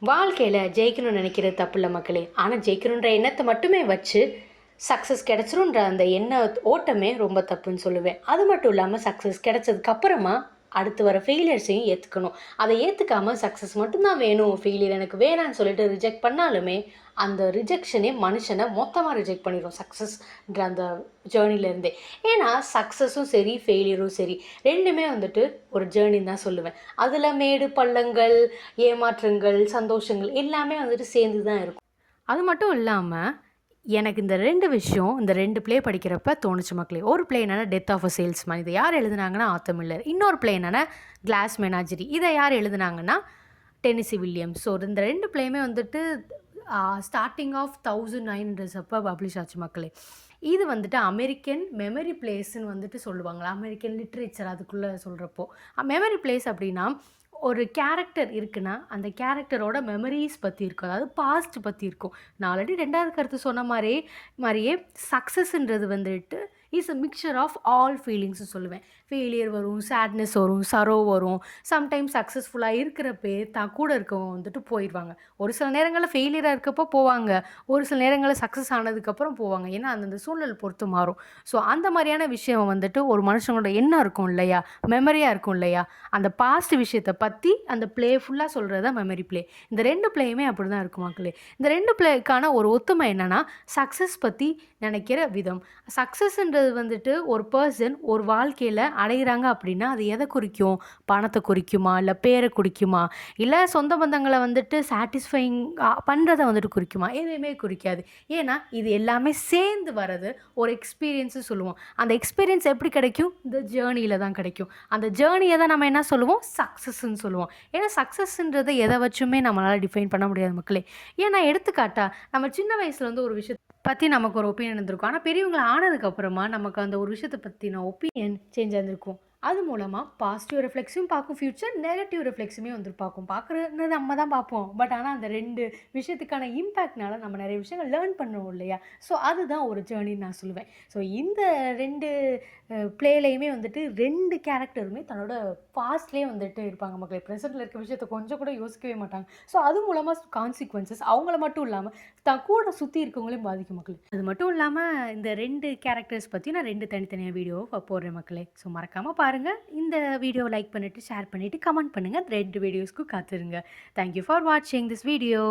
வாழ்க்கையில் ஜெயிக்கணும்னு நினைக்கிறது தப்பு இல்லை மக்களே. ஆனால் ஜெயிக்கணுன்ற எண்ணத்தை மட்டுமே வச்சு சக்ஸஸ் கிடச்சிருன்ற அந்த எண்ண ஓட்டமே ரொம்ப தப்புன்னு சொல்லுவேன். அது மட்டும் இல்லாமல் சக்ஸஸ் கிடச்சதுக்கு அப்புறமா அடுத்து வர ஃபெயிலியர்ஸையும் ஏற்றுக்கணும். அதை ஏற்றுக்காமல் சக்ஸஸ் மட்டும்தான் வேணும், ஃபெயிலியர் எனக்கு வேணான்னு சொல்லிட்டு ரிஜெக்ட் பண்ணாலுமே அந்த ரிஜெக்ஷனே மனுஷனை மொத்தமாக ரிஜெக்ட் பண்ணிடும் சக்ஸஸ்ன்ற அந்த ஜேர்னிலேருந்தே. ஏன்னா சக்ஸஸும் சரி ஃபெயிலியரும் சரி ரெண்டுமே வந்துட்டு ஒரு ஜேர்னின்னு தான் சொல்லுவேன். அதில் மேடு பள்ளங்கள், ஏமாற்றங்கள், சந்தோஷங்கள் எல்லாமே வந்துட்டு சேர்ந்து தான் இருக்கும். அது மட்டும் இல்லாமல் எனக்கு இந்த 2 விஷயம் இந்த 2 ப்ளே படிக்கிறப்ப தோணுச்சு மக்களே. ஒரு ப்ளே என்னன்னா டெத் ஆஃப் அ சேல்ஸ்மேன். இதை யார் எழுதுனாங்கன்னா ஆத்தர் மில்லர். இன்னொரு ப்ளே என்னன்னா கிளாஸ் மெனாஜரி. இதை யார் எழுதுனாங்கன்னா டெனிசி வில்லியம்ஸ். ஸோ இந்த 2 ப்ளேயுமே வந்துட்டு ஸ்டார்டிங் ஆஃப் 1900 அப்போ பப்ளிஷ் ஆச்சு மக்களே. இது வந்துட்டு அமெரிக்கன் மெமரி பிளேஸ்ன்னு வந்துட்டு சொல்லுவாங்களா, அமெரிக்கன் லிட்ரேச்சர் அதுக்குள்ளே சொல்கிறப்போ. மெமரி பிளேஸ் அப்படின்னா ஒரு கேரக்டர் இருக்குன்னா அந்த கேரக்டரோட மெமரிஸ் பற்றி இருக்கும், அதாவது பாஸ்ட் பற்றி இருக்கும். நான் ஆல்ரெடி 2வது கருத்து சொன்ன மாதிரியே சக்ஸஸ்ன்றது வந்துட்டு is a mixture of all ஃபீலிங்ஸும் சொல்லுவேன். ஃபெயிலியர் வரும், சேட்னஸ் வரும், சரோ வரும். சம்டைம்ஸ் சக்ஸஸ்ஃபுல்லாக இருக்கிறப்பே தான் கூட இருக்கவங்க வந்துட்டு போயிடுவாங்க. ஒரு சில நேரங்களில் ஃபெயிலியராக இருக்கப்போ போவாங்க, ஒரு சில நேரங்களில் சக்ஸஸ் ஆனதுக்கப்புறம் போவாங்க. ஏன்னா அந்தந்த சூழல் பொறுத்து மாறும். ஸோ அந்த மாதிரியான விஷயம் வந்துட்டு ஒரு மனுஷங்களோட எண்ணம் இருக்கும் இல்லையா, மெமரியாக இருக்கும் இல்லையா, அந்த பாஸ்ட் விஷயத்தை பற்றி அந்த ப்ளே ஃபுல்லாக சொல்கிறது தான் மெமரி ப்ளே. இந்த 2 ப்ளேயுமே அப்படி தான் இருக்கும் மக்களே. இந்த 2 ப்ளேக்கான ஒரு ஒத்துமை என்னென்னா சக்ஸஸ் பற்றி நினைக்கிற விதம். சக்ஸஸ்ன்றது வந்துட்டு ஒரு பர்சன் ஒரு வாழ்க்கையில் அடைகிறாங்க அப்படின்னா அது எதை குறிக்கும்? பணத்தை குறிக்குமா, இல்லை பேரை குறிக்குமா, இல்லை சொந்த பந்தங்களை வந்துட்டு சாட்டிஸ்ஃபைங் பண்ணுறதை வந்துட்டு குறிக்குமா? எதுவுமே குறிக்காது. ஏன்னா இது எல்லாமே சேர்ந்து வர்றது ஒரு எக்ஸ்பீரியன்ஸு சொல்லுவோம். அந்த எக்ஸ்பீரியன்ஸ் எப்படி கிடைக்கும்? இந்த ஜேர்னியில் தான் கிடைக்கும். அந்த ஜேர்னியை தான் நம்ம என்ன சொல்லுவோம்? சக்ஸஸ்ன்னு சொல்லுவோம். ஏன்னா சக்ஸஸ்ன்றதை எதை வச்சுமே நம்மளால் டிஃபைன் பண்ண முடியாது மக்களே. ஏன்னா எடுத்துக்காட்டா நம்ம சின்ன வயசுல வந்து ஒரு விஷயத்தை பற்றி நமக்கு ஒரு ஒப்பீனியன் இருந்திருக்கும். ஆனால் பெரியவங்களை ஆனதுக்கப்புறமா நமக்கு அந்த ஒரு விஷயத்தை பற்றின ஒப்பீனியன் சேஞ்ச் ஆகிருக்கும். அது மூலமாக பாசிட்டிவ் ரிஃப்ளெக்ஸும் பார்க்கும், ஃப்யூச்சர் நெகட்டிவ் ரிஃப்ளெக்ஸுமே வந்துட்டு பார்க்கும். பார்க்குறது நம்ம தான் பார்ப்போம். பட் ஆனால் அந்த 2 விஷயத்துக்கான இம்பேக்ட்னால நம்ம நிறைய விஷயங்கள் லேர்ன் பண்ணுவோம் இல்லையா? ஸோ அதுதான் ஒரு ஜேர்னின்னு நான் சொல்லுவேன். ஸோ இந்த 2 ப்ளேலையுமே வந்துட்டு 2 கேரக்டருமே தன்னோட பாஸ்ட்லேயே வந்துட்டு இருப்பாங்க மக்களே. ப்ரெசென்ட்டில் இருக்க விஷயத்தை கொஞ்சம் கூட யோசிக்கவே மாட்டாங்க. ஸோ அது மூலமாக கான்சிக்வன்சஸ் அவங்கள மட்டும் இல்லாமல் தான் கூட சுற்றி இருக்கவங்களையும் பாதிக்கும் மக்களே. அது மட்டும் இல்லாமல் இந்த 2 கேரக்டர்ஸ் பற்றி நான் 2 தனித்தனியாக வீடியோ போடுறேன் மக்களே. ஸோ மறக்காமல் பாருங்கள். இந்த வீடியோவை லைக் பண்ணிவிட்டு ஷேர் பண்ணிவிட்டு கமெண்ட் பண்ணுங்கள். 2 வீடியோஸ்க்கு காத்துருங்க. தேங்க்யூ ஃபார் வாட்சிங் திஸ் வீடியோ.